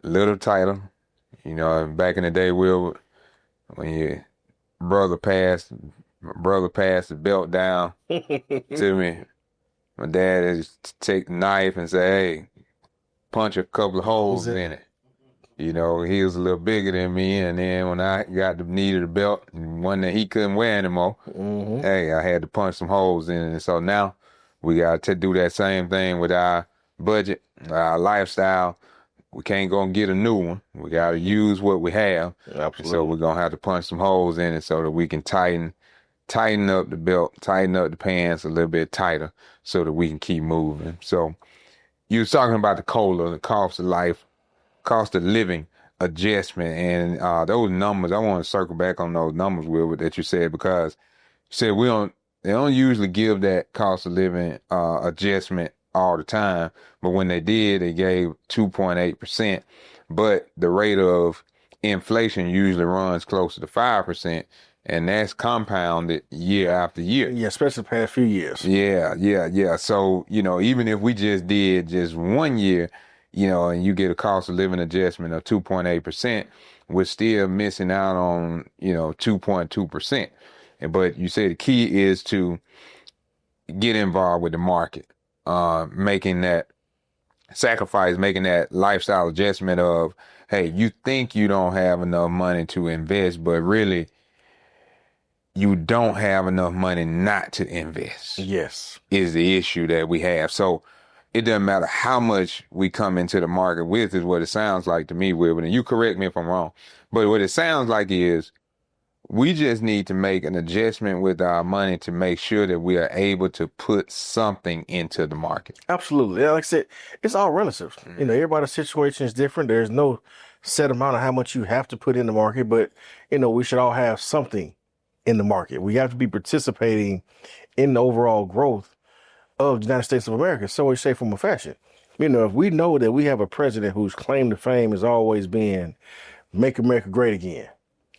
a little tighter. You know, back in the day, when your brother passed the belt down to me, my dad is take the knife and say, hey, punch a couple of holes in it. You know, he was a little bigger than me, and then when I got the need of the belt, and one that he couldn't wear anymore, hey, I had to punch some holes in it. And so now we got to do that same thing with our budget, our lifestyle. We can't go and get a new one. We got to use what we have. Absolutely. So we're going to have to punch some holes in it so that we can tighten up the belt, tighten up the pants a little bit tighter so that we can keep moving. So you was talking about the COLA, the cost of living adjustment, and those numbers, I want to circle back on those numbers, Wilbur, that you said, because you said they don't usually give that cost of living adjustment all the time, but when they did, they gave 2.8%, but the rate of inflation usually runs closer to 5%, and that's compounded year after year. Yeah, especially the past few years. Yeah. So, you know, even if we just did just 1 year, you know, and you get a cost of living adjustment of 2.8%, we're still missing out on, you know, 2.2%. But you say the key is to get involved with the market, making that sacrifice, making that lifestyle adjustment of, hey, you think you don't have enough money to invest, but really you don't have enough money not to invest. Yes. Is the issue that we have. So it doesn't matter how much we come into the market with, is what it sounds like to me, Wilbur, and you correct me if I'm wrong, but what it sounds like is we just need to make an adjustment with our money to make sure that we are able to put something into the market. Absolutely. Like I said, it's all relative. You know, everybody's situation is different. There's no set amount of how much you have to put in the market, but, you know, we should all have something in the market. We have to be participating in the overall growth of the United States of America. So we say from a fashion, you know, if we know that we have a president whose claim to fame has always been make America great again,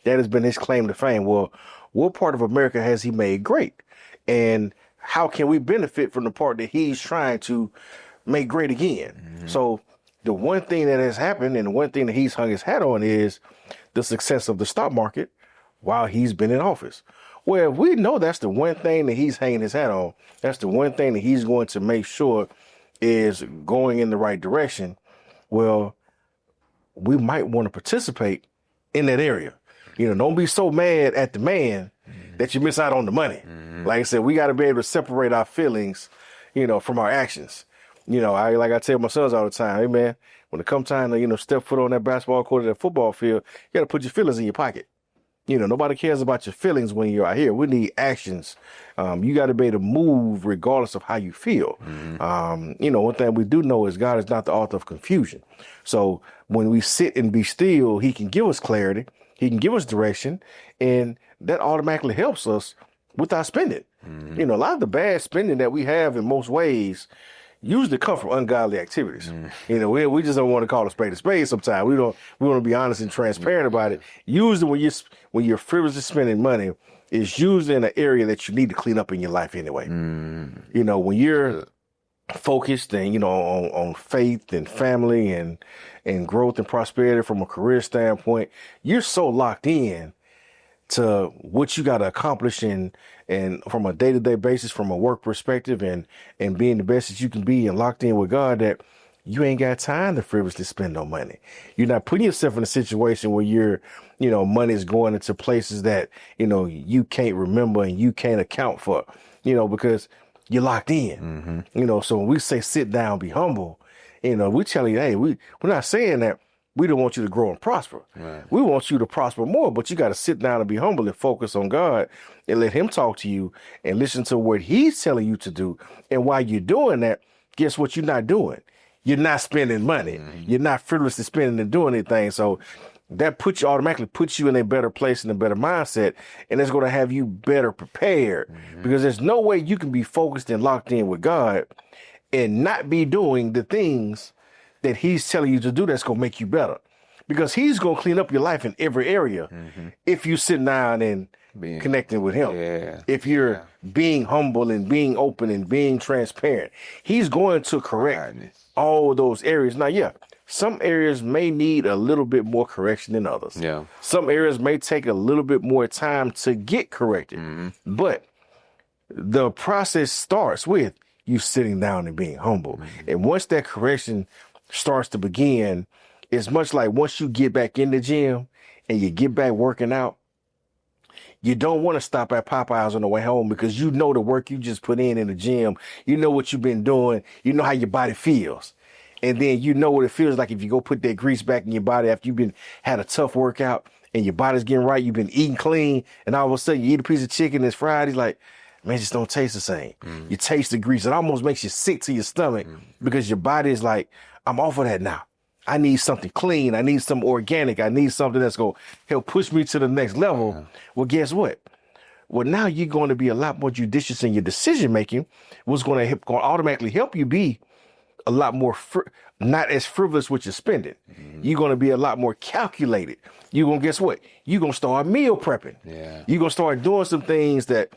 that has been his claim to fame. Well, what part of America has he made great? And how can we benefit from the part that he's trying to make great again? So the one thing that has happened and the one thing that he's hung his hat on is the success of the stock market while he's been in office. Well, if we know that's the one thing that he's hanging his hat on, that's the one thing that he's going to make sure is going in the right direction, Well, we might want to participate in that area. Don't be so mad at the man that you miss out on the money. Like I said, we got to be able to separate our feelings, from our actions. I tell my sons all the time, hey man, when it comes time to, step foot on that basketball court or that football field, you got to put your feelings in your pocket. Nobody cares about your feelings when you're out here. We need actions. You got to be able to move regardless of how you feel. One thing we do know is God is not the author of confusion. So when we sit and be still, he can give us clarity. He can give us direction. And that automatically helps us with our spending. A lot of the bad spending that we have in most ways usually come from ungodly activities. We just don't want to call a spade sometimes. We want to be honest and transparent about it. Usually when you're frivolously spending money, it's usually in an area that you need to clean up in your life anyway. When you're focused and, on faith and family and growth and prosperity from a career standpoint, you're so locked in to what you got to accomplish and from a day-to-day basis, from a work perspective and being the best that you can be and locked in with God, that you ain't got time to frivolously spend no money. You're not putting yourself in a situation where your, money is going into places that, you can't remember and you can't account for, because you're locked in. So when we say sit down, be humble, we tell you, hey, we're not saying that we don't want you to grow and prosper. Right. We want you to prosper more, but you got to sit down and be humble and focus on God and let him talk to you and listen to what he's telling you to do. And while you're doing that, guess what you're not doing? You're not spending money. You're not frivolously spending and doing anything. So that automatically puts you in a better place and a better mindset. And it's going to have you better prepared because there's no way you can be focused and locked in with God and not be doing the things that he's telling you to do that's going to make you better. Because he's going to clean up your life in every area if you sit down and connecting with him. If you're being humble and being open and being transparent, he's going to correct all those areas. Now, some areas may need a little bit more correction than others. Some areas may take a little bit more time to get corrected. But the process starts with you sitting down and being humble. And once that correction starts to begin, it's much like once you get back in the gym and you get back working out, you don't want to stop at Popeyes on the way home because you know the work you just put in the gym. You know what you've been doing. You know how your body feels. And then you know what it feels like if you go put that grease back in your body after you've had a tough workout and your body's getting right. You've been eating clean and all of a sudden you eat a piece of chicken that's fried. It's like, man, it just don't taste the same. You taste the grease. It almost makes you sick to your stomach because your body is like, I'm off of that now. I need something clean. I need something organic. I need something that's going to help push me to the next level. Well, guess what? Well, now you're going to be a lot more judicious in your decision making, what's going to automatically help you be a lot more, not as frivolous with your spending. You're going to be a lot more calculated. You're going to, guess what? You're going to start meal prepping. You're going to start doing some things that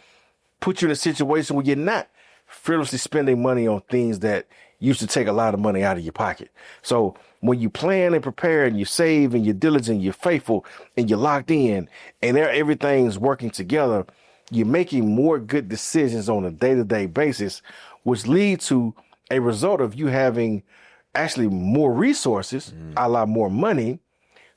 put you in a situation where you're not frivolously spending money on things that used to take a lot of money out of your pocket. So when you plan and prepare and you save and you're diligent, you're faithful and you're locked in and everything's working together, you're making more good decisions on a day-to-day basis, which lead to a result of you having actually more resources, a lot more money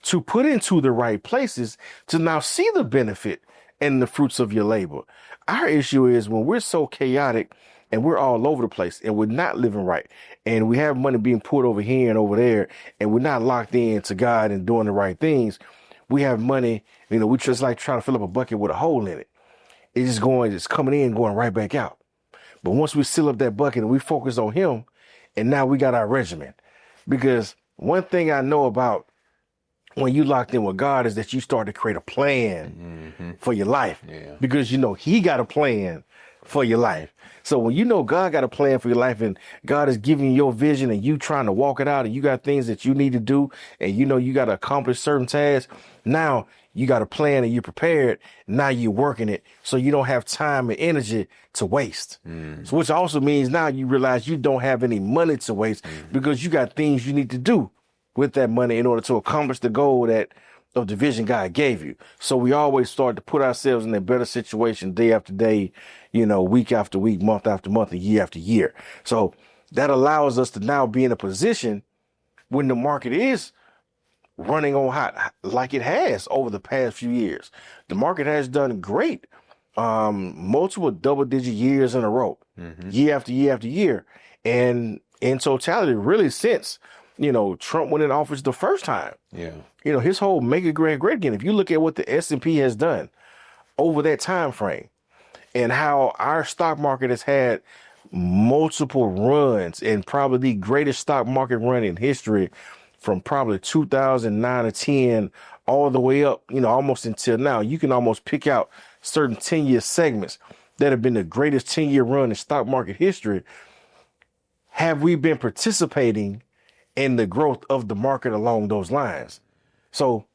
to put into the right places to now see the benefit and the fruits of your labor. Our issue is when we're so chaotic and we're all over the place and we're not living right and we have money being poured over here and over there and we're not locked in to God and doing the right things. We have money, we just like trying to fill up a bucket with a hole in it. It's coming in, going right back out. But once we seal up that bucket and we focus on him, and now we got our regimen. Because one thing I know about when you locked in with God is that you start to create a plan for your life. Because he got a plan for your life. So when God got a plan for your life and God is giving you your vision and you trying to walk it out and you got things that you need to do and you got to accomplish certain tasks, now you got a plan and you're prepared. Now you're working it so you don't have time and energy to waste. So which also means now you realize you don't have any money to waste because you got things you need to do with that money in order to accomplish the goal of the vision God gave you. So we always start to put ourselves in a better situation day after day, week after week, month after month, and year after year. So that allows us to now be in a position when the market is running on hot like it has over the past few years. The market has done great, multiple double-digit years in a row, year after year after year. And in totality, really since, Trump went in office the first time. Yeah. His whole make it great again. If you look at what the S&P has done over that time frame and how our stock market has had multiple runs and probably the greatest stock market run in history from probably 2009 or 10 all the way up, almost until now. You can almost pick out certain 10-year segments that have been the greatest 10-year run in stock market history. Have we been participating in the growth of the market along those lines? So,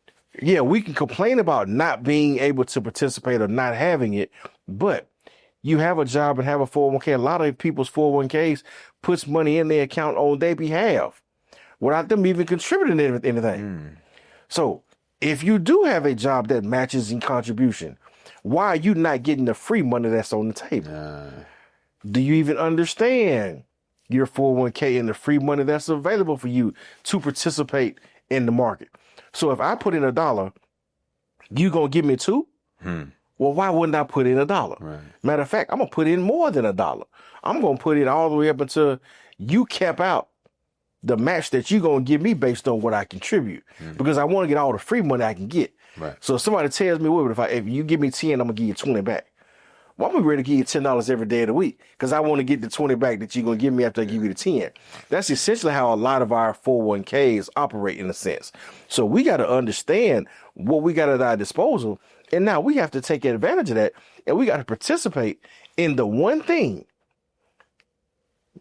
yeah, we can complain about not being able to participate or not having it, but you have a job and have a 401k. A lot of people's 401ks puts money in their account on their behalf without them even contributing anything. So if you do have a job that matches in contribution, why are you not getting the free money that's on the table? Do you even understand your 401k and the free money that's available for you to participate in the market? So if I put in $1, you gonna give me $2? Well, why wouldn't I put in $1? Right. Matter of fact, I'm gonna put in more than $1. I'm gonna put in all the way up until you cap out the match that you're going to give me based on what I contribute, because I want to get all the free money I can get. Right. So if somebody tells me, well, if you give me 10, I'm going to give you 20 back. Well, I'm going to be ready to give you $10 every day of the week because I want to get the 20 back that you're going to give me after I give you the 10. That's essentially how a lot of our 401ks operate in a sense. So we got to understand what we got at our disposal. And now we have to take advantage of that. And we got to participate in the one thing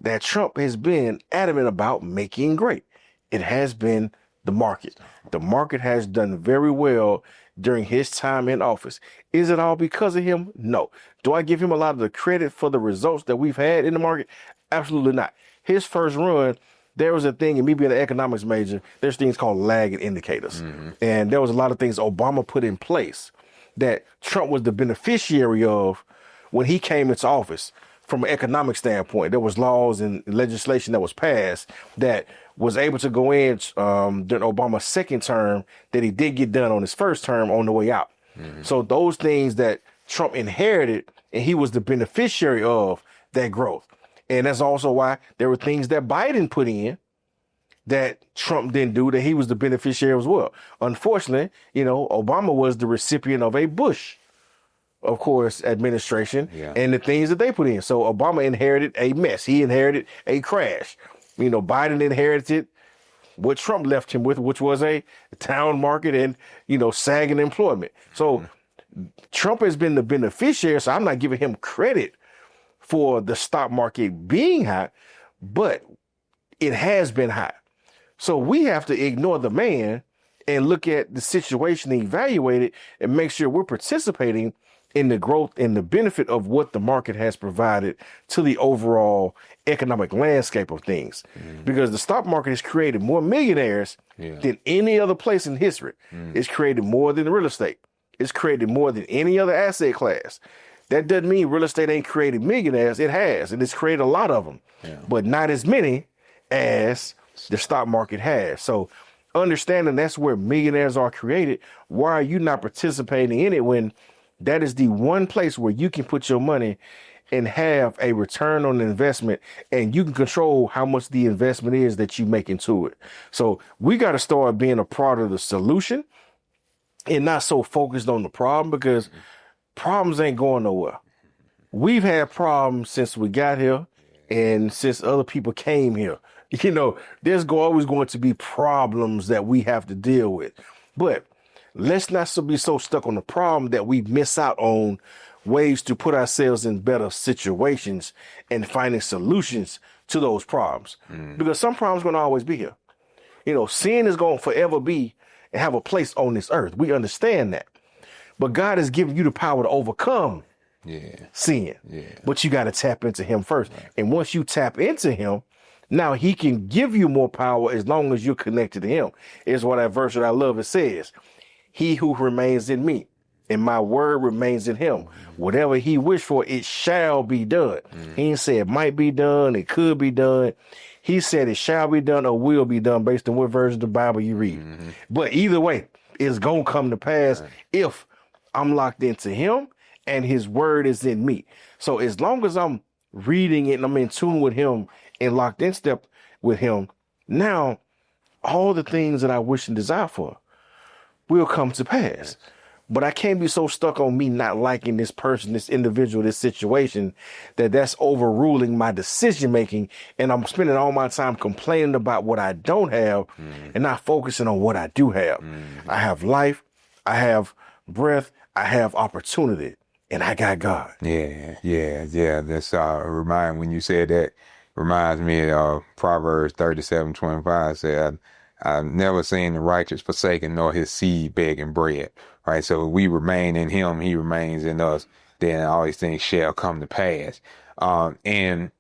that Trump has been adamant about making great. It has been the market. The market has done very well during his time in office. Is it all because of him? No. Do I give him a lot of the credit for the results that we've had in the market? Absolutely not. His first run, there was a thing, and me being an economics major, there's things called lagging indicators. And there was a lot of things Obama put in place that Trump was the beneficiary of when he came into office. From an economic standpoint, there was laws and legislation that was passed that was able to go in during Obama's second term that he did get done on his first term on the way out. So those things that Trump inherited, and he was the beneficiary of that growth. And that's also why there were things that Biden put in that Trump didn't do that he was the beneficiary as well. Unfortunately, Obama was the recipient of a Bush, of course, administration and the things that they put in. So Obama inherited a mess. He inherited a crash. Biden inherited what Trump left him with, which was a down market and, sagging employment. So Trump has been the beneficiary. So I'm not giving him credit for the stock market being high, but it has been high. So we have to ignore the man and look at the situation, evaluate it, and make sure we're participating in the growth and the benefit of what the market has provided to the overall economic landscape of things. Because the stock market has created more millionaires than any other place in history. It's created more than real estate. It's created more than any other asset class. That doesn't mean real estate ain't created millionaires. It has, and it's created a lot of them, but not as many as the stock market has. So understanding that's where millionaires are created, why are you not participating in it when that is the one place where you can put your money and have a return on investment, and you can control how much the investment is that you make into it? So we got to start being a part of the solution and not so focused on the problem, because problems ain't going nowhere. We've had problems since we got here and since other people came here. There's always going to be problems that we have to deal with. But let's not be so stuck on the problem that we miss out on ways to put ourselves in better situations and finding solutions to those problems. Because some problems are going to always be here. Sin is going to forever be and have a place on this earth. We understand that. But God has given you the power to overcome sin. But you got to tap into him first. Right. And once you tap into him, now he can give you more power as long as you're connected to him. Is what that verse that I love, it says, he who remains in me and my word remains in him. Whatever he wished for, it shall be done. He didn't say it might be done, it could be done. He said it shall be done or will be done based on what version of the Bible you read. But either way, it's going to come to pass if I'm locked into him and his word is in me. So as long as I'm reading it and I'm in tune with him and locked in step with him, now all the things that I wish and desire for will come to pass. But I can't be so stuck on me not liking this person, this individual, this situation, that's overruling my decision making. And I'm spending all my time complaining about what I don't have and not focusing on what I do have. I have life, I have breath, I have opportunity, and I got God. Yeah. That's when you said that, reminds me of Proverbs 37:25 said, I've never seen the righteous forsaken nor his seed begging bread. Right. So if we remain in him, he remains in us, then all these things shall come to pass. And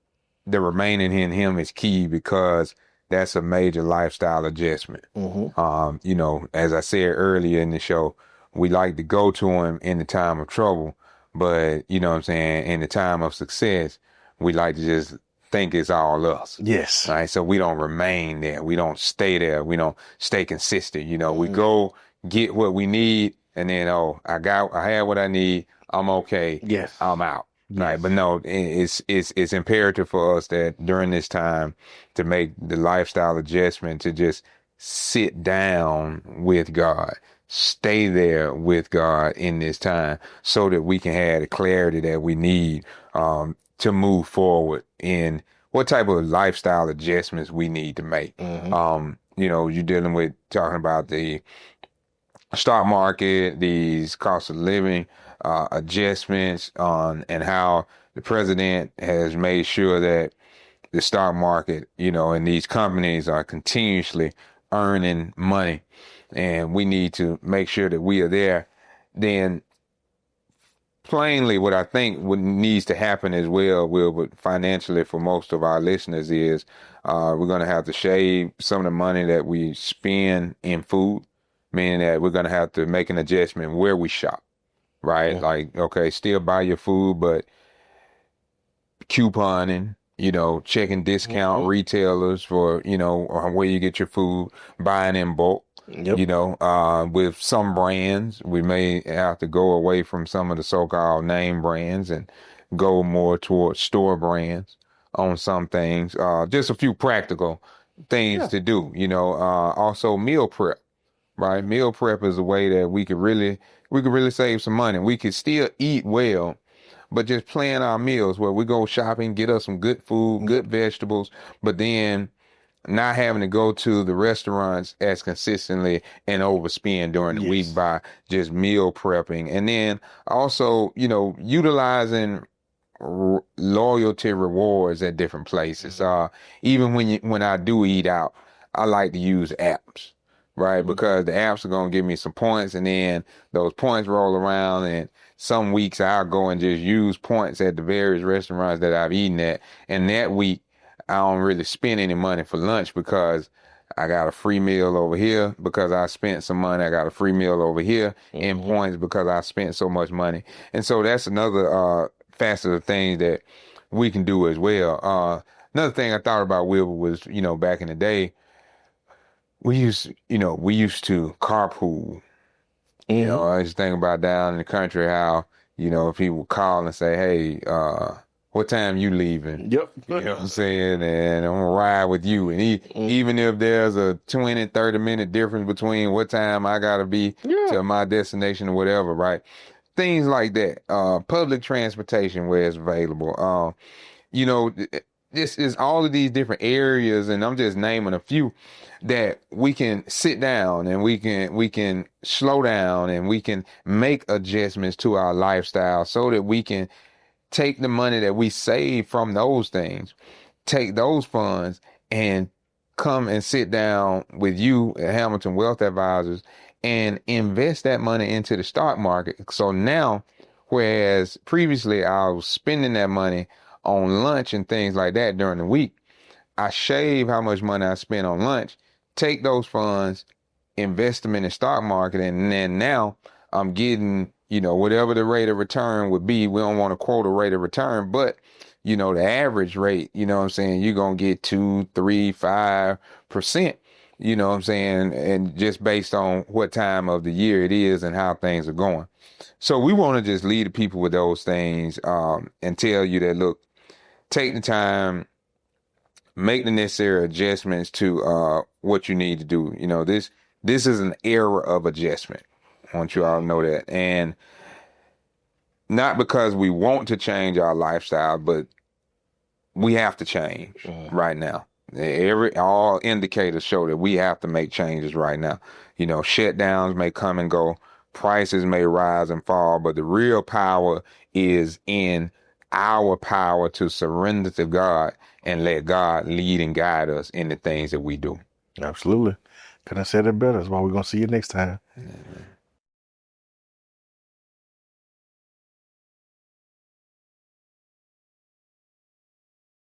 the remaining in him is key because that's a major lifestyle adjustment. As I said earlier in the show, we like to go to him in the time of trouble, but you know what I'm saying, in the time of success, we like to just think it's all us. Yes. Right. So we don't remain there. We don't stay there. We don't stay consistent. We go get what we need and then, I had what I need. I'm okay. Yes. I'm out. Right. But no, it's imperative for us that during this time to make the lifestyle adjustment to just sit down with God, stay there with God in this time so that we can have the clarity that we need, to move forward in what type of lifestyle adjustments we need to make. You're dealing with talking about the stock market, these cost of living adjustments, and how the president has made sure that the stock market, and these companies are continuously earning money, and we need to make sure that we are there. Then plainly, what I think what needs to happen as well, but financially for most of our listeners is we're going to have to shave some of the money that we spend in food, meaning that we're going to have to make an adjustment where we shop, right? Yeah. Like, okay, still buy your food, but couponing, checking discount retailers for, where you get your food, buying in bulk. Yep. With some brands, we may have to go away from some of the so-called name brands and go more towards store brands on some things. Just a few practical things to do, also meal prep, right? Meal prep is a way that we could really save some money. We could still eat well, but just plan our meals where we go shopping, get us some good food, good vegetables, but then not having to go to the restaurants as consistently and overspend during the week by just meal prepping. And then also, utilizing loyalty rewards at different places. Even when I do eat out, I like to use apps, right? Because the apps are going to give me some points, and then those points roll around, and some weeks I'll go and just use points at the various restaurants that I've eaten at. And that week, I don't really spend any money for lunch because I got a free meal over here because I spent some money. I got a free meal over here in points because I spent so much money. And so that's another facet of things that we can do as well. Another thing I thought about, Wilbur, was, back in the day, we used to carpool. I just think about down in the country how, people call and say, hey, what time you leaving? Yep. You know what I'm saying? And I'm going to ride with you. And even if there's a 20, 30-minute difference between what time I got to be to my destination or whatever, right? Things like that. Public transportation where it's available. This is all of these different areas, and I'm just naming a few, that we can sit down and we can slow down and we can make adjustments to our lifestyle so that we can take the money that we save from those things, take those funds, and come and sit down with you at Hamilton Wealth Advisors and invest that money into the stock market. So now, whereas previously I was spending that money on lunch and things like that during the week, I shave how much money I spend on lunch, take those funds, invest them in the stock market, and then now I'm getting you know, whatever the rate of return would be, we don't want to quote a rate of return, but you know, the average rate, you know what I'm saying, you're going to get 2, 3, 5%, you know what I'm saying, and just based on what time of the year it is and how things are going. So we want to just lead the people with those things, and tell you that, look, take the time, make the necessary adjustments to what you need to do. You know, this is an era of adjustment. I want you all to know that. And not because we want to change our lifestyle, but we have to change right now. All indicators show that we have to make changes right now. You know, shutdowns may come and go, prices may rise and fall, but the real power is in our power to surrender to God and let God lead and guide us in the things that we do. Absolutely. Couldn't have said it better. That's why we're going to see you next time.